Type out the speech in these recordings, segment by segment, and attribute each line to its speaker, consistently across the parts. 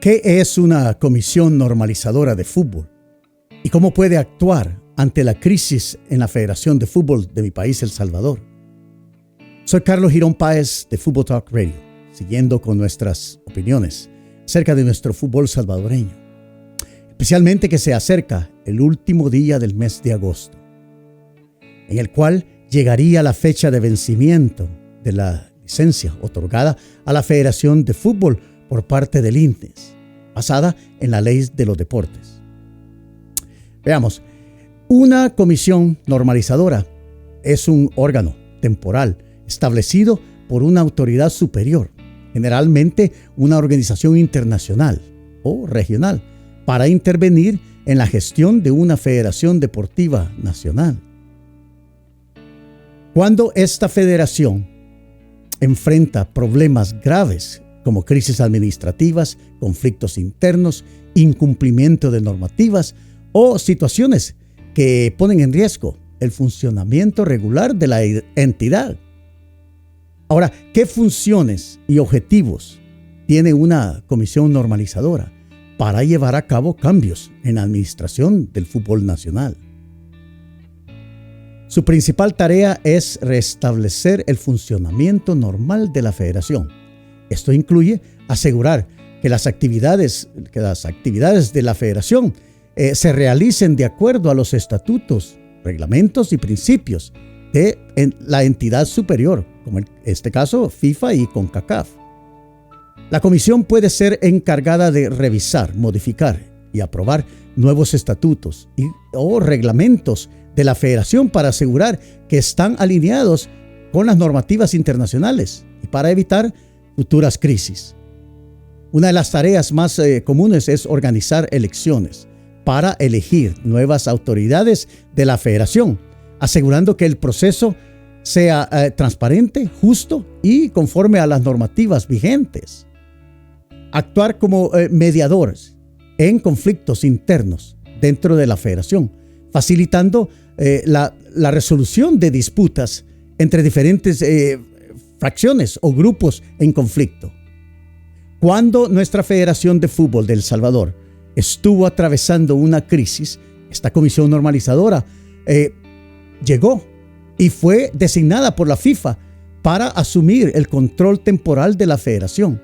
Speaker 1: ¿Qué es una comisión normalizadora de fútbol? ¿Y cómo puede actuar ante la crisis en la Federación de Fútbol de mi país, El Salvador? Soy Carlos Girón Páez de Fútbol Talk Radio, siguiendo con nuestras opiniones acerca de nuestro fútbol salvadoreño, especialmente que se acerca el último día del mes de agosto, en el cual llegaría la fecha de vencimiento de la licencia otorgada a la Federación de Fútbol por parte del INDES, basada en la Ley de los Deportes. Veamos, una comisión normalizadora es un órgano temporal establecido por una autoridad superior, generalmente una organización internacional o regional, para intervenir en la gestión de una federación deportiva nacional. Cuando esta federación enfrenta problemas graves como crisis administrativas, conflictos internos, incumplimiento de normativas o situaciones que ponen en riesgo el funcionamiento regular de la entidad. Ahora, ¿qué funciones y objetivos tiene una comisión normalizadora para llevar a cabo cambios en la administración del fútbol nacional? Su principal tarea es restablecer el funcionamiento normal de la federación. Esto incluye asegurar que las actividades de la federación se realicen de acuerdo a los estatutos, reglamentos y principios de la entidad superior, como en este caso FIFA y CONCACAF. La comisión puede ser encargada de revisar, modificar y aprobar nuevos estatutos o reglamentos de la federación para asegurar que están alineados con las normativas internacionales y para evitar futuras crisis. Una de las tareas más comunes es organizar elecciones para elegir nuevas autoridades de la federación, asegurando que el proceso sea transparente, justo y conforme a las normativas vigentes. Actuar como mediadores en conflictos internos dentro de la federación, facilitando la resolución de disputas entre diferentes fracciones o grupos en conflicto. Cuando nuestra Federación de Fútbol de El Salvador estuvo atravesando una crisis, esta comisión normalizadora llegó y fue designada por la FIFA para asumir el control temporal de la federación.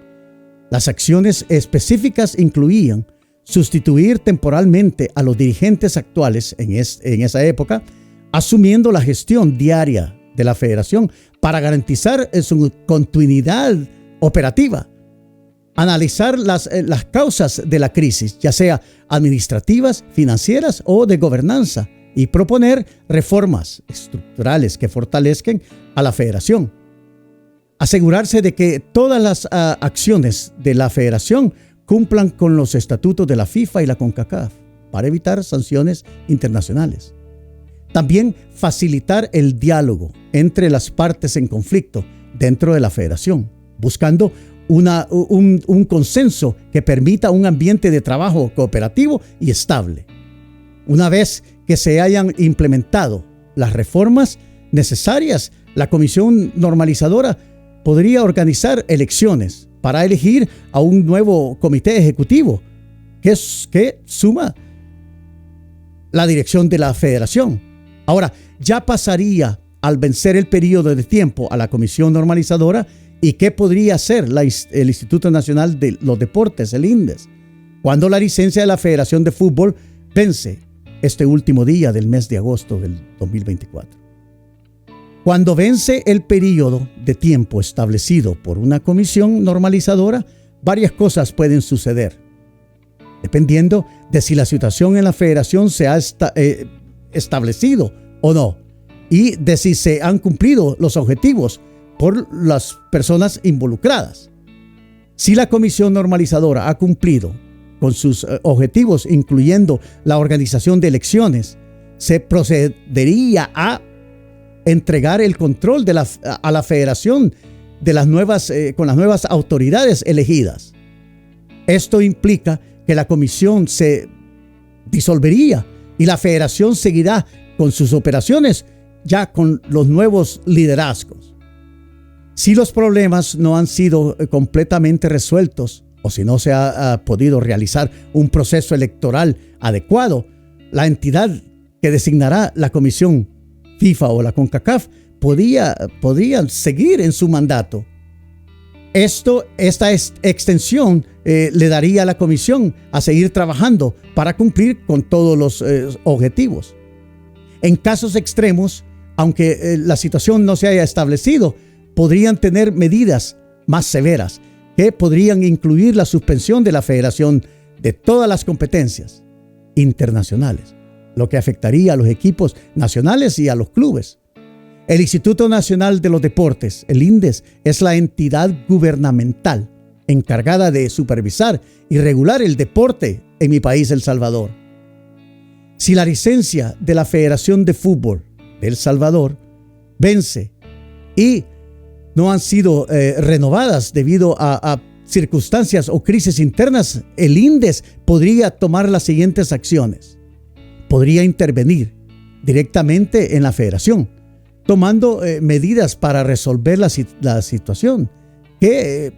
Speaker 1: Las acciones específicas incluían sustituir temporalmente a los dirigentes actuales en esa época, asumiendo la gestión diaria de la federación para garantizar su continuidad operativa. Analizar las causas de la crisis, ya sea administrativas, financieras o de gobernanza, y proponer reformas estructurales que fortalezcan a la federación. Asegurarse de que todas las acciones de la federación cumplan con los estatutos de la FIFA y la CONCACAF para evitar sanciones internacionales. También facilitar el diálogo entre las partes en conflicto dentro de la federación, buscando un consenso que permita un ambiente de trabajo cooperativo y estable. Una vez que se hayan implementado las reformas necesarias, la comisión normalizadora podría organizar elecciones para elegir a un nuevo comité ejecutivo que suma la dirección de la federación. Ahora, ya pasaría al vencer el periodo de tiempo a la comisión normalizadora. ¿Y qué podría hacer el Instituto Nacional de los Deportes, el INDES, cuando la licencia de la Federación de Fútbol vence este último día del mes de agosto del 2024? Cuando vence el periodo de tiempo establecido por una comisión normalizadora, varias cosas pueden suceder, dependiendo de si la situación en la federación se ha establecido o no, y de si se han cumplido los objetivos por las personas involucradas. Si la comisión normalizadora ha cumplido con sus objetivos, incluyendo la organización de elecciones, se procedería a entregar el control a la federación con las nuevas autoridades elegidas. Esto implica que la comisión se disolvería y la federación seguirá con sus operaciones ya con los nuevos liderazgos. Si los problemas no han sido completamente resueltos o si no se ha podido realizar un proceso electoral adecuado, la entidad que designará la Comisión FIFA o la CONCACAF podrían seguir en su mandato. Esta extensión le daría a la comisión a seguir trabajando para cumplir con todos los objetivos. En casos extremos, aunque la situación no se haya establecido, podrían tener medidas más severas que podrían incluir la suspensión de la federación de todas las competencias internacionales, lo que afectaría a los equipos nacionales y a los clubes. El Instituto Nacional de los Deportes, el INDES, es la entidad gubernamental encargada de supervisar y regular el deporte en mi país, El Salvador. Si la licencia de la Federación de Fútbol de El Salvador vence y no han sido renovadas debido a circunstancias o crisis internas, el INDES podría tomar las siguientes acciones. Podría intervenir directamente en la federación, tomando medidas para resolver la situación, que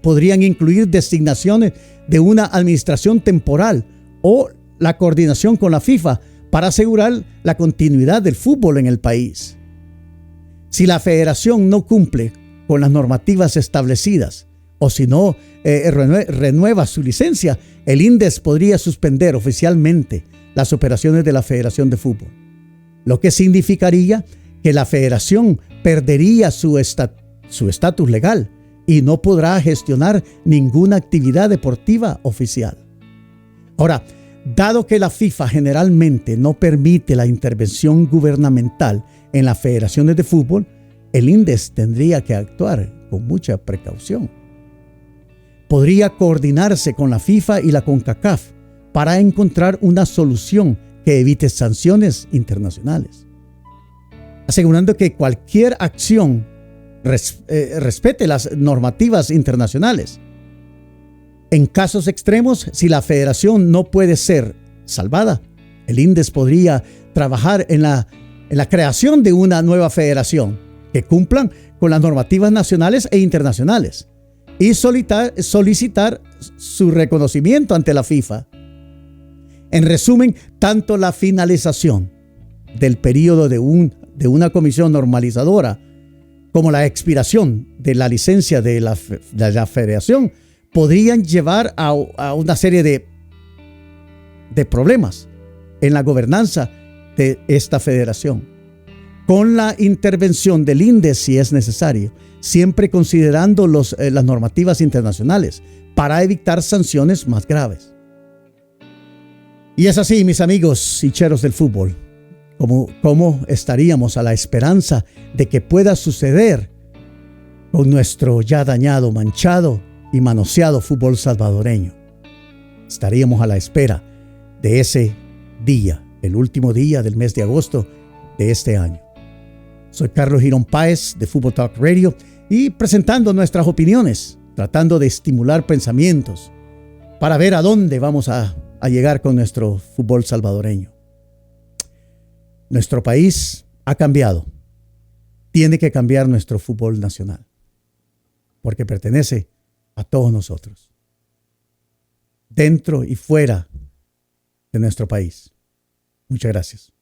Speaker 1: podrían incluir designaciones de una administración temporal o la coordinación con la FIFA para asegurar la continuidad del fútbol en el país. Si la federación no cumple con las normativas establecidas o si no renueva su licencia, el INDES podría suspender oficialmente las operaciones de la Federación de Fútbol, lo que significaría que la federación perdería su estatus legal y no podrá gestionar ninguna actividad deportiva oficial. Ahora, dado que la FIFA generalmente no permite la intervención gubernamental en las federaciones de fútbol, el INDES tendría que actuar con mucha precaución. Podría coordinarse con la FIFA y la CONCACAF para encontrar una solución que evite sanciones internacionales, asegurando que cualquier acción respete las normativas internacionales. En casos extremos, si la federación no puede ser salvada, el INDES podría trabajar en la creación de una nueva federación que cumplan con las normativas nacionales e internacionales y solicitar su reconocimiento ante la FIFA. En resumen, tanto la finalización del periodo de una comisión normalizadora como la expiración de la licencia de la federación podrían llevar a una serie de problemas en la gobernanza de esta federación, con la intervención del INDES si es necesario, siempre considerando las normativas internacionales para evitar sanciones más graves. Y es así, mis amigos hincheros del fútbol, ¿cómo estaríamos a la esperanza de que pueda suceder con nuestro ya dañado, manchado y manoseado fútbol salvadoreño? Estaríamos a la espera de ese día, el último día del mes de agosto de este año. Soy Carlos Girón Páez de Fútbol Talk Radio y presentando nuestras opiniones, tratando de estimular pensamientos para ver a dónde vamos a llegar con nuestro fútbol salvadoreño. Nuestro país ha cambiado. Tiene que cambiar nuestro fútbol nacional, porque pertenece a todos nosotros, dentro y fuera de nuestro país. Muchas gracias.